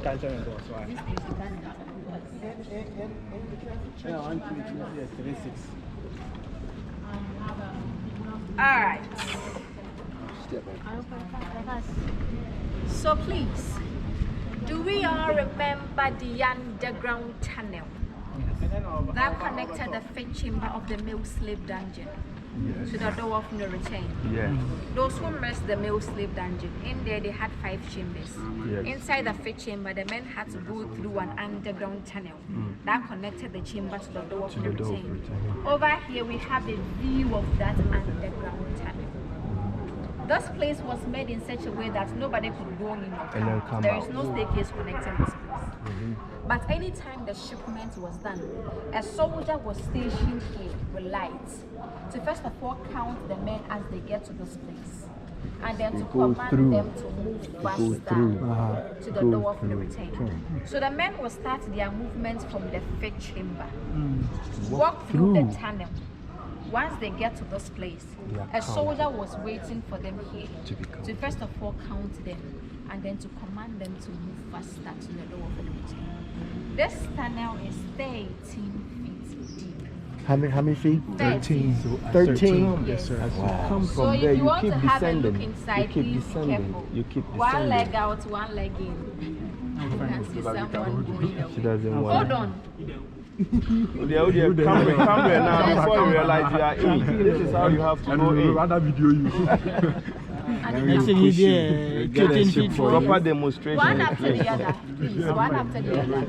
干这人多是吧？Alright. So please, do we all remember the underground tunnel that connected the fifth chamber of the male slave dungeon to the door of no return? Yes. Those who missed the male slave dungeon, in there they had 5 chambers. Yes. Inside the fifth chamber, the men had to go through an underground tunnel that connected the chamber to the door of no return. Over here we have a view of that underground tunnel. This place was made in such a way that nobody could go in or come. There is no staircase connecting this place. But anytime the shipment was done, a soldier was stationed here with lights to first of all count the men as they get to this place, and then to command them to move faster to the door of no return. So the men will start their movement from the fifth chamber, walk through the tunnel. Once they get to this place, a soldier was waiting for them here to first of all count them and then to command them to move faster to the door of no return. This tunnel is 13 feet deep. How many feet? 13. 13? Yes, sir. Wow. Come So from if there, you want keep to have a descending. look inside, keep please be descending. careful. You keep descending. One leg out, one leg in. You can see someone going She doesn't want Hold on. Come now before you realize you are in. This is how you have to go in. Proper demonstration. One after the other, please. One after the other.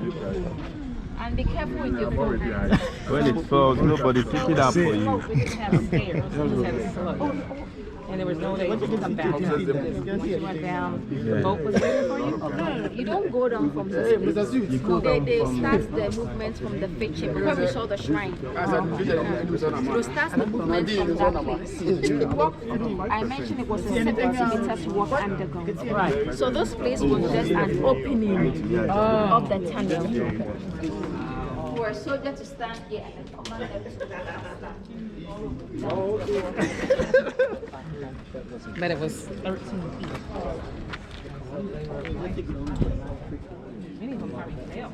And be careful with your phone. When it falls, nobody pick it up for you. And there was no way to come back. You went down. The boat was waiting for you? No, you don't go down from this place. They start the movement from the fifth chamber where we saw the shrine. They start the movement from that place. You walk through. I mentioned it was a 70 meters walk underground. Right. So this place was just an opening of the tunnel. For a soldier to stand here and command them to But it was 13 feet. Many of them probably failed.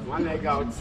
One leg out.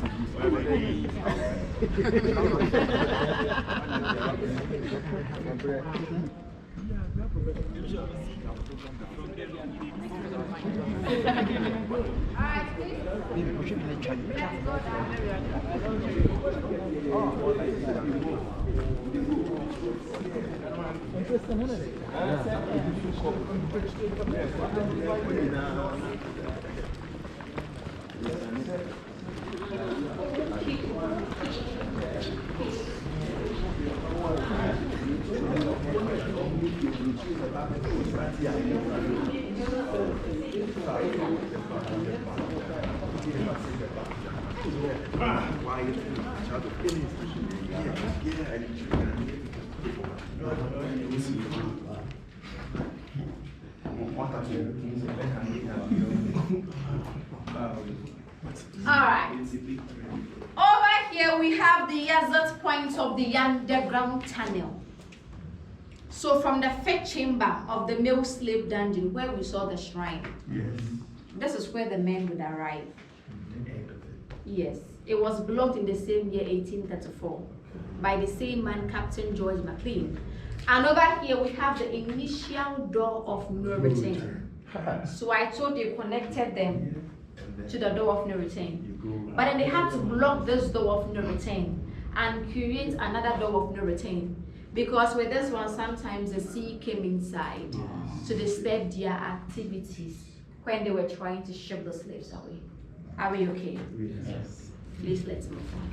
Alright. Over here we have the exit point of the underground tunnel. So from the fifth chamber of the male slave dungeon where we saw the shrine, this is where the men would arrive. Yes, it was blocked in the same year 1834 by the same man, Captain George McLean. And over here we have the initial door of no return. So I told you connected them to the door of no return. But then they had to block this door of no return and create another door of no return. Because with this one, sometimes the sea came inside to disturb their activities when they were trying to ship the slaves away. Are we okay? Yes. Please let's move on.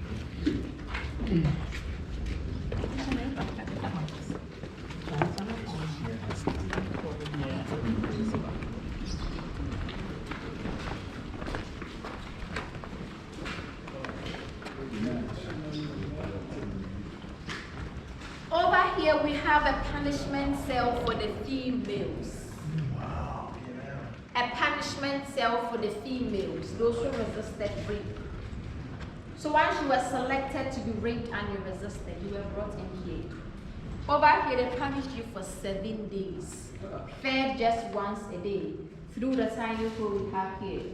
here we have a punishment cell for the females. A punishment cell for the females, those who resisted rape. So once you were selected to be raped and you resisted, you were brought in here. Over here, they punished you for 7 days, fed just once a day through the tiny hole we have here.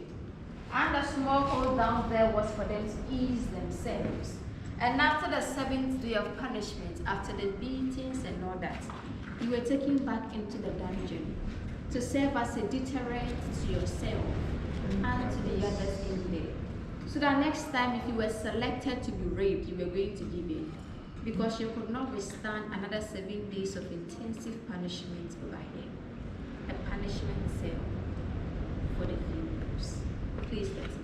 And the small hole down there was for them to ease themselves. And after the 7th day of punishment, after the beatings and all that, you were taken back into the dungeon to serve as a deterrent to yourself and to the others in there. So that next time, if you were selected to be raped, you were going to give in, because you could not withstand another 7 days of intensive punishment over here. A punishment cell for the females. Please let's go.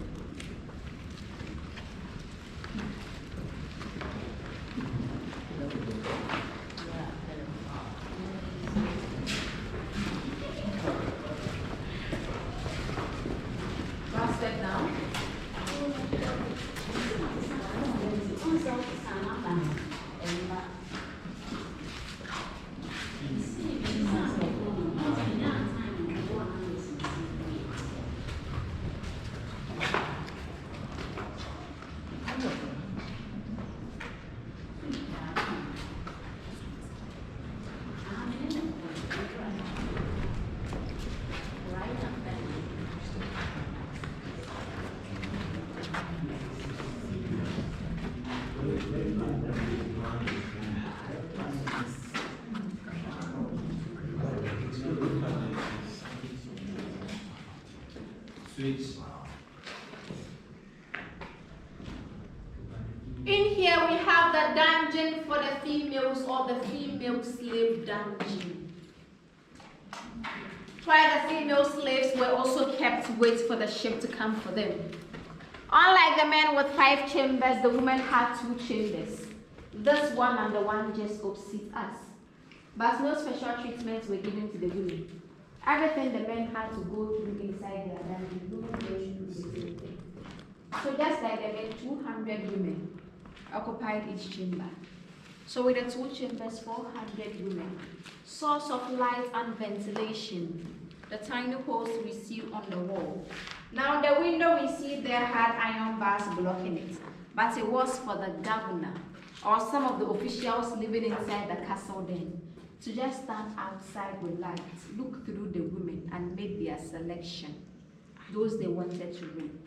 One step down. In here we have the dungeon for the females, or the female slave dungeon, where the female slaves were also kept to wait for the ship to come for them. Unlike the men with 5 chambers, the women had 2 chambers. This one and the one just opposite us. But no special treatments were given to the women. Everything the men had to go through inside their dungeon, women were doing the same thing. So just like the men, 200 women occupied each chamber. So with the 2 chambers, 400 women. Source of light and ventilation. The tiny holes we see on the wall. Now the window we see there had iron bars blocking it, but it was for the governor or some of the officials living inside the castle then to just stand outside with lights, look through the women and make their selection, those they wanted to rape.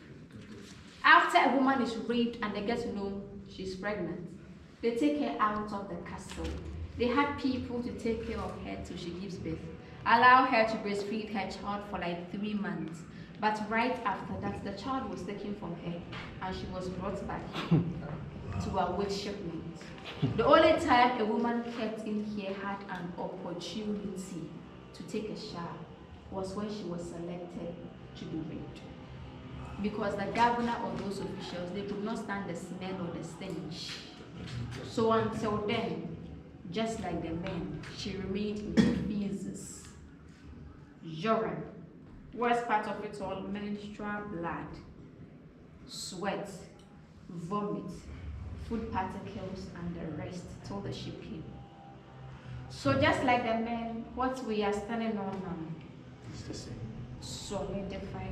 After a woman is raped and they get to know she's pregnant, they take her out of the castle. They had people to take care of her till she gives birth, allow her to breastfeed her child for like 3 months. But right after that, the child was taken from her and she was brought back here to await shipment. The only time a woman kept in here had an opportunity to take a shower was when she was selected to be raped. Because the governor or those officials, they could not stand the smell or the stench. So until then, just like the men, she remained in the feces, urine, worst part of it all, menstrual blood, sweat, vomit, food particles, and the rest till the ship came. So just like the men, what we are standing on now, It's the same. solidified.